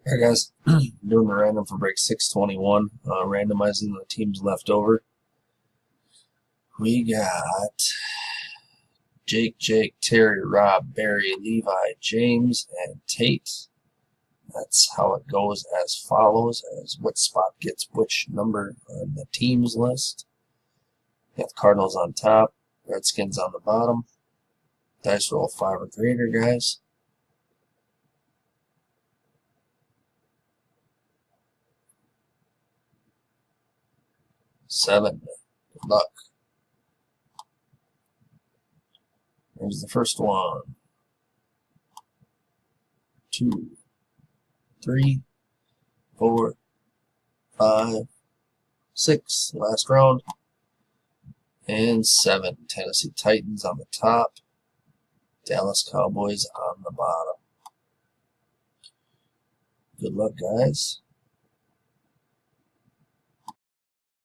Alright guys, doing the random for break 621, randomizing the teams left over. We got Jake, Terry, Rob, Barry, Levi, James, and Tate. That's how it goes as follows, as what spot gets which number on the teams list. Got the Cardinals on top, Redskins on the bottom. Dice roll 5 or greater, guys. Seven. Good luck. Here's the first one. 2, 3, 4, 5, 6. Last round. And 7. Tennessee Titans on the top. Dallas Cowboys on the bottom. Good luck, guys.